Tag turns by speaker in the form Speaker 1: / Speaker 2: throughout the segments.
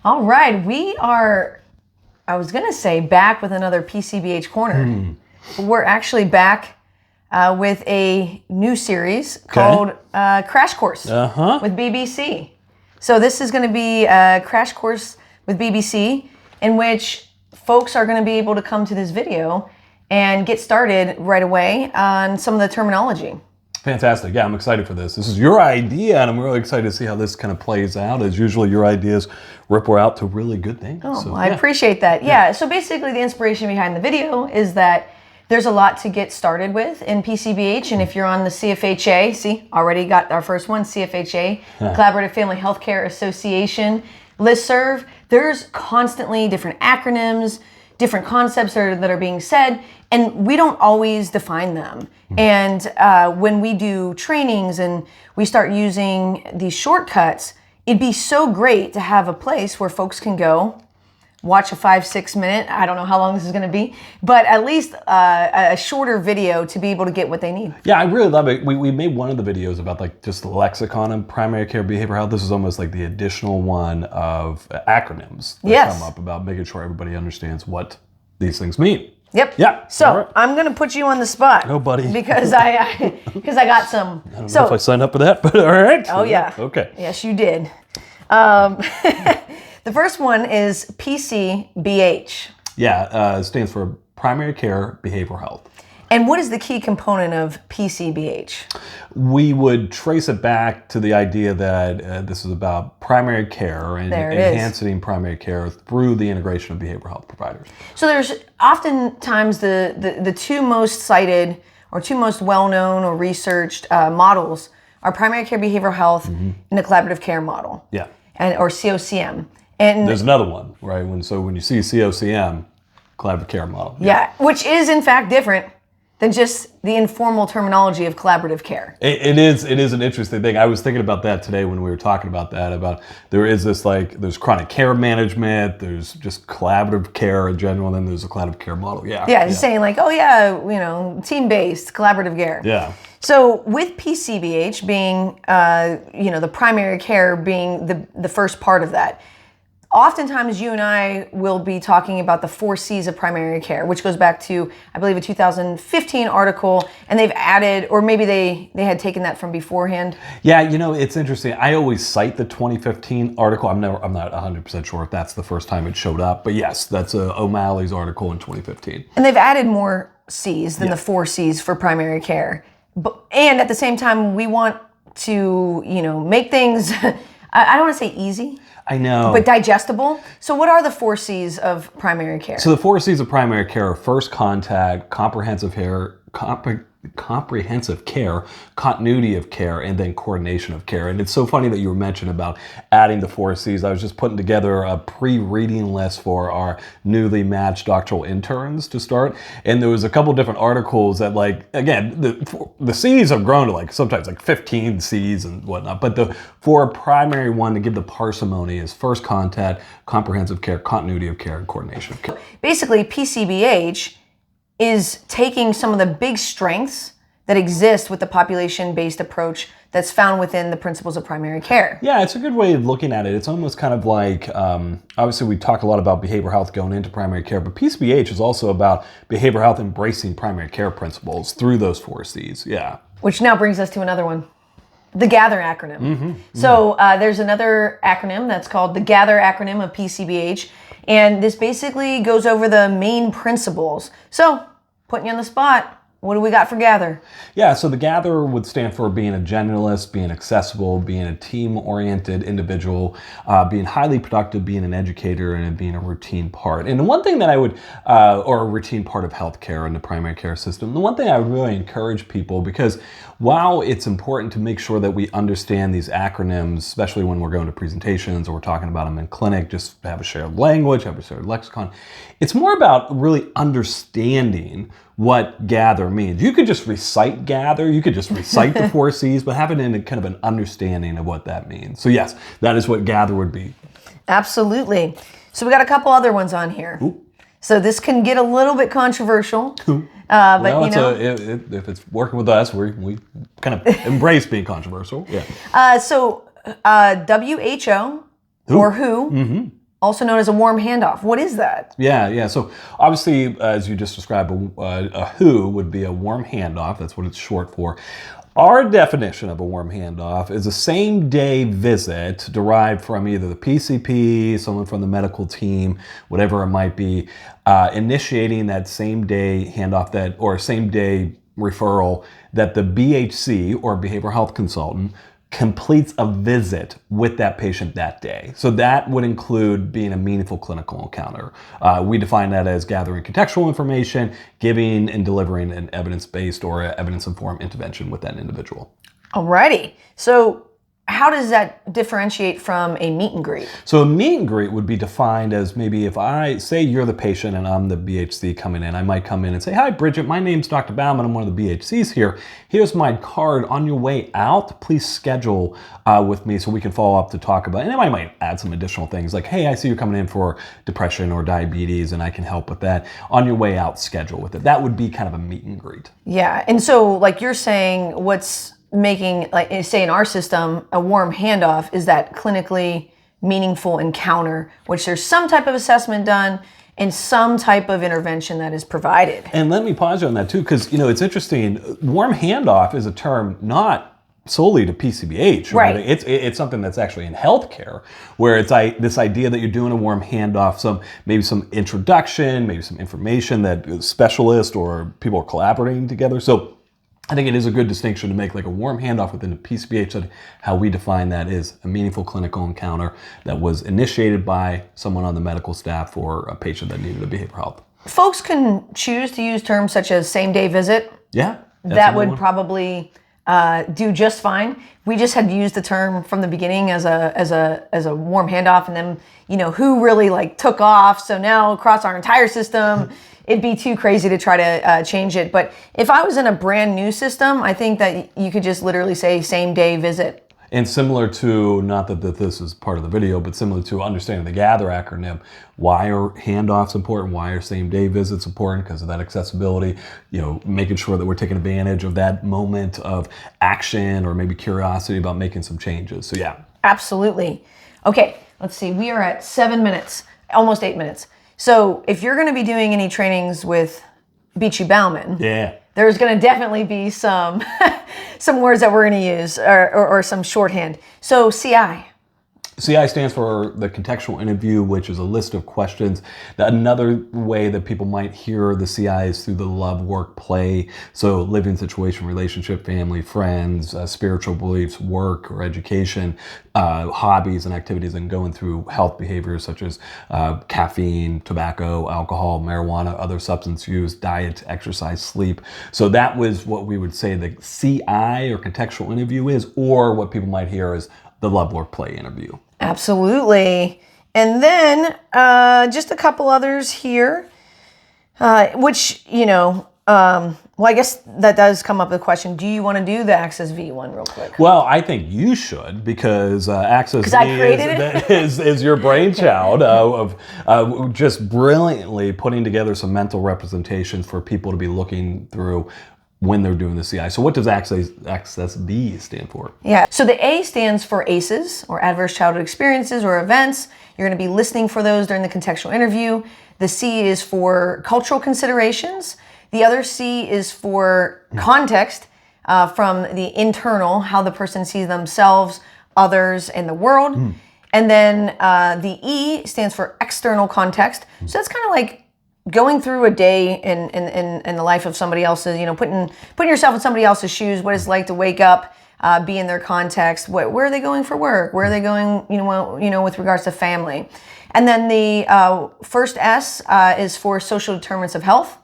Speaker 1: All right, we are, I was going to say, back with another PCBH Corner. We're actually back with a new series called Crash Course with BBC. So this is going to be a Crash Course with BBC in which folks are going to be able to come to this video and get started right away on some of the terminology.
Speaker 2: Fantastic. Yeah, I'm excited for this. This is your idea, and I'm really excited to see how this kind of plays out. As usually, your ideas ripple out to really good things.
Speaker 1: Oh, so, I appreciate that. Yeah, so basically the inspiration behind the video is that there's a lot to get started with in PCBH, and if you're on the CFHA, see, already got our first one, CFHA, Collaborative Family Healthcare Association listserv, there's constantly different acronyms, different concepts that are being said, and we don't always define them. And when we do trainings and we start using these shortcuts, it'd be so great to have a place where folks can go, watch a 5-6 minute, I don't know how long this is going to be, but at least a shorter video to be able to get what they need.
Speaker 2: Yeah, I really love it. We made one of the videos about like just the lexicon of primary care behavioral health. This is almost like the additional one of acronyms that come up about making sure everybody understands what these things mean.
Speaker 1: Yep.
Speaker 2: Yeah.
Speaker 1: So I'm going to put you on the spot.
Speaker 2: Oh, buddy.
Speaker 1: Because I got some.
Speaker 2: I don't know if I signed up for that, but all right.
Speaker 1: Oh, yeah.
Speaker 2: Okay.
Speaker 1: Yes, you did. The first one is PCBH.
Speaker 2: Yeah, it stands for Primary Care Behavioral Health.
Speaker 1: And what is the key component of PCBH?
Speaker 2: We would trace it back to the idea that this is about primary care and enhancing primary care through the integration of behavioral health providers. So
Speaker 1: there's oftentimes the two most cited or two most well-known or researched models are primary care behavioral health and the collaborative care model.
Speaker 2: Yeah.
Speaker 1: Or COCM. And
Speaker 2: there's another one, right? When you see COCM, collaborative care model.
Speaker 1: Yeah, which is in fact different than just the informal terminology of collaborative care.
Speaker 2: It is an interesting thing. I was thinking about that today when we were talking about that, about there is this there's chronic care management, there's just collaborative care in general, and then there's a collaborative care model. Yeah.
Speaker 1: It's saying like, oh yeah, team-based collaborative care.
Speaker 2: Yeah.
Speaker 1: So with PCBH being, the primary care being the first part of that, oftentimes you and I will be talking about the 4 C's of primary care, which goes back to, I believe, a 2015 article, and they've added, or maybe they had taken that from beforehand.
Speaker 2: Yeah, it's interesting. I always cite the 2015 article. I'm not 100% sure if that's the first time it showed up, but yes, that's O'Malley's article in 2015.
Speaker 1: And they've added more C's than the 4 C's for primary care. And at the same time, we want to, make things, I don't want to say easy.
Speaker 2: I know.
Speaker 1: But digestible. So what are the 4 C's of primary care?
Speaker 2: So the 4 C's of primary care are first contact, comprehensive care, continuity of care, and then coordination of care. And it's so funny that you were mentioning about adding the 4 C's. I was just putting together a pre-reading list for our newly matched doctoral interns to start. And there was a couple different articles that again, the C's have grown to sometimes 15 C's and whatnot. But for a primary one to give the parsimony is first contact, comprehensive care, continuity of care, and coordination of care.
Speaker 1: Basically, PCBH is taking some of the big strengths that exist with the population-based approach that's found within the principles of primary care.
Speaker 2: Yeah, it's a good way of looking at it. It's almost kind of like, obviously we talk a lot about behavioral health going into primary care, but PCBH is also about behavioral health embracing primary care principles through those 4 C's, yeah.
Speaker 1: Which now brings us to another one. The GATHER acronym. So there's another acronym that's called the GATHER acronym of PCBH, and this basically goes over the main principles. So, putting you on the spot, what do we got for GATHER?
Speaker 2: Yeah, so the GATHER would stand for being a generalist, being accessible, being a team-oriented individual, being highly productive, being an educator, and being a routine part. And the one thing that I would, or a routine part of healthcare in the primary care system, the one thing I would really encourage people, because while it's important to make sure that we understand these acronyms, especially when we're going to presentations or we're talking about them in clinic, just have a shared language, have a shared lexicon, it's more about really understanding what GATHER means. You could just recite GATHER, you could just recite the 4 C's, but have it in a kind of an understanding of what that means. So yes, that is what GATHER would be.
Speaker 1: Absolutely. So we got a couple other ones on here.
Speaker 2: Ooh.
Speaker 1: So this can get a little bit controversial.
Speaker 2: But if it's working with us, we kind of embrace being controversial. Yeah.
Speaker 1: WHO or WHO also known as a warm handoff. What is that?
Speaker 2: Yeah. So obviously, as you just described, a WHO would be a warm handoff. That's what it's short for. Our definition of a warm handoff is a same-day visit derived from either the PCP, someone from the medical team, whatever it might be, initiating that same-day handoff or same-day referral that the BHC or behavioral health consultant completes a visit with that patient that day. So that would include being a meaningful clinical encounter. We define that as gathering contextual information, giving and delivering an evidence-based or evidence-informed intervention with that individual.
Speaker 1: Alrighty. So how does that differentiate from a meet and greet?
Speaker 2: So a meet and greet would be defined as maybe if I say you're the patient and I'm the BHC coming in, I might come in and say, hi, Bridget, my name's Dr. Bauman. I'm one of the BHCs here. Here's my card. On your way out, please schedule with me so we can follow up to talk about it. And I might add some additional things like, hey, I see you're coming in for depression or diabetes and I can help with that. On your way out, schedule with it. That would be kind of a meet and greet.
Speaker 1: Yeah. And so like you're saying, what's making, like say in our system, a warm handoff is that clinically meaningful encounter, which there's some type of assessment done and some type of intervention that is provided.
Speaker 2: And let me pause you on that too, because it's interesting. Warm handoff is a term not solely to PCBH, right? It's something that's actually in healthcare, where it's this idea that you're doing a warm handoff, maybe some introduction, maybe some information that specialists or people are collaborating together. So I think it is a good distinction to make, like a warm handoff within the PCBH. How we define that is a meaningful clinical encounter that was initiated by someone on the medical staff for a patient that needed a behavioral health.
Speaker 1: Folks can choose to use terms such as same-day visit.
Speaker 2: Yeah.
Speaker 1: That would probably do just fine. We just had used the term from the beginning as a warm handoff, and then who really like took off. So now across our entire system, it'd be too crazy to try to change it. But if I was in a brand new system, I think that you could just literally say same day visit.
Speaker 2: And similar to, not that this is part of the video, but similar to understanding the GATHER acronym, why are handoffs important? Why are same day visits important? Because of that accessibility, making sure that we're taking advantage of that moment of action or maybe curiosity about making some changes. So yeah.
Speaker 1: Absolutely. Okay, let's see. We are at 7 minutes, almost 8 minutes. So if you're going to be doing any trainings with Beachy Bauman, there's going to definitely be some words that we're going to use or some shorthand. So CI.
Speaker 2: CI stands for the Contextual Interview, which is a list of questions. Another way that people might hear the CI is through the love, work, play. So living situation, relationship, family, friends, spiritual beliefs, work or education, hobbies and activities, and going through health behaviors such as caffeine, tobacco, alcohol, marijuana, other substance use, diet, exercise, sleep. So that was what we would say the CI or Contextual Interview is, or what people might hear is the love, work, play interview.
Speaker 1: Absolutely. And then just a couple others here, which, well, I guess that does come up with the question, do you want to do the Access V one real quick?
Speaker 2: Well, I think you should, because Access V is your brainchild of just brilliantly putting together some mental representations for people to be looking through when they're doing the CI. So what does Access V stand for?
Speaker 1: Yeah, so the A stands for ACEs, or Adverse Childhood Experiences or Events. You're going to be listening for those during the contextual interview. The C is for cultural considerations. The other C is for context, from the internal, how the person sees themselves, others, and the world. And then the E stands for external context. So that's kind of like going through a day in the life of somebody else's, putting yourself in somebody else's shoes, what it's like to wake up, be in their context, where are they going for work, where are they going, with regards to family. And then the first S is for social determinants of health.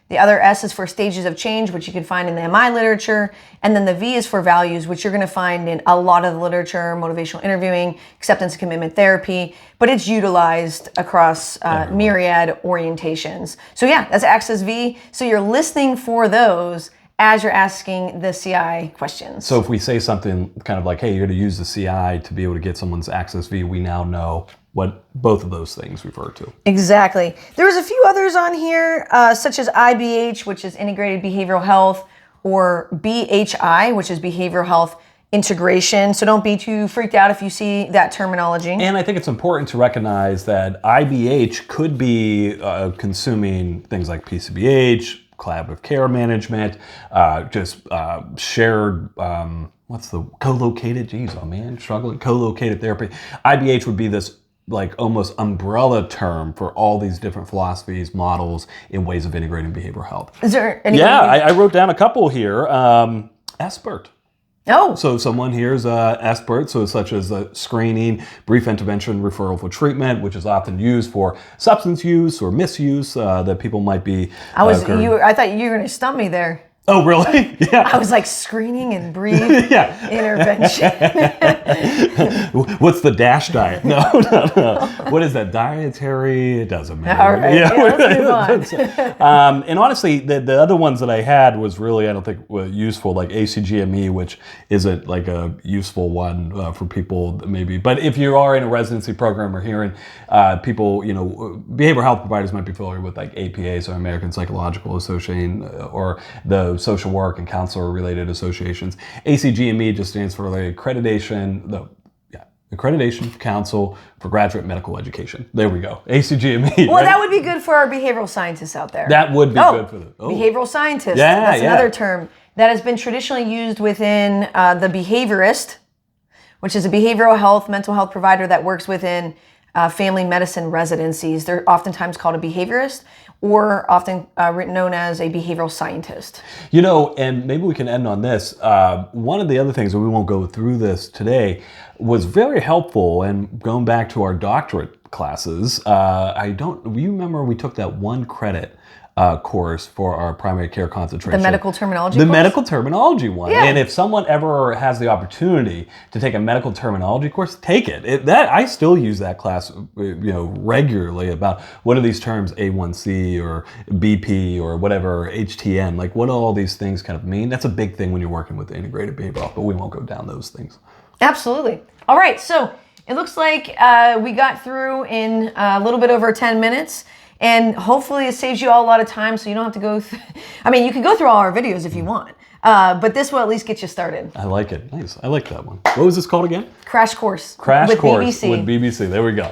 Speaker 1: The other S is for stages of change, which you can find in the MI literature. And then the V is for values, which you're going to find in a lot of the literature, motivational interviewing, acceptance and commitment therapy, but it's utilized across myriad orientations. So yeah, that's Access V. So you're listening for those as you're asking the CI questions.
Speaker 2: So if we say something kind of like, hey, you're going to use the CI to be able to get someone's Access V, we now know what both of those things refer to.
Speaker 1: Exactly. There's a few others on here, such as IBH, which is Integrated Behavioral Health, or BHI, which is Behavioral Health integration. So don't be too freaked out if you see that terminology.
Speaker 2: And I think it's important to recognize that IBH could be consuming things like PCBH, collaborative care management, shared, what's the co-located? Geez, oh man, struggling. Co-located therapy. IBH would be this like almost umbrella term for all these different philosophies, models, and ways of integrating behavioral health.
Speaker 1: Is there any?
Speaker 2: Yeah, I wrote down a couple here. SBIRT.
Speaker 1: Oh.
Speaker 2: So someone here is SBIRT, so such as screening, brief intervention, referral for treatment, which is often used for substance use or misuse that people might be.
Speaker 1: I thought you were going to stump me there.
Speaker 2: Oh, really? Yeah.
Speaker 1: I was like screening and brief intervention.
Speaker 2: What's the DASH diet? No. What is that? Dietary? It doesn't matter.
Speaker 1: All right. Let's move
Speaker 2: on. And honestly, the other ones that I had was really, I don't think, useful, like ACGME, which isn't like a useful one for people maybe. But if you are in a residency program or hearing people, behavioral health providers might be familiar with like APA, so American Psychological Association, or the social work and counselor related associations. ACGME just stands for like Accreditation Council for Graduate Medical Education. There we go. ACGME.
Speaker 1: Well, right? That would be good for our behavioral scientists out there.
Speaker 2: That would be good for them.
Speaker 1: Behavioral scientists. That's another term that has been traditionally used within the behaviorist, which is a behavioral health, mental health provider that works within family medicine residencies. They're oftentimes called a behaviorist, or often known as a behavioral scientist.
Speaker 2: And maybe we can end on this. One of the other things, and we won't go through this today, was very helpful, and going back to our doctorate classes, you remember we took that 1 credit course for our primary care concentration.
Speaker 1: The medical terminology
Speaker 2: The
Speaker 1: course?
Speaker 2: Medical terminology one.
Speaker 1: Yeah.
Speaker 2: And if someone ever has the opportunity to take a medical terminology course, take it. I still use that class regularly about what are these terms A1C or BP or whatever, HTM, like what do all these things kind of mean? That's a big thing when you're working with integrated behavioral health, but we won't go down those things.
Speaker 1: Absolutely. All right, so it looks like we got through in a little bit over 10 minutes. And hopefully it saves you all a lot of time so you don't have to go through. You can go through all our videos if you want. But this will at least get you started.
Speaker 2: I like it. Nice. I like that one. What was this called again?
Speaker 1: Crash Course.
Speaker 2: Crash
Speaker 1: with
Speaker 2: Course
Speaker 1: BBC.
Speaker 2: with BBC. There we go.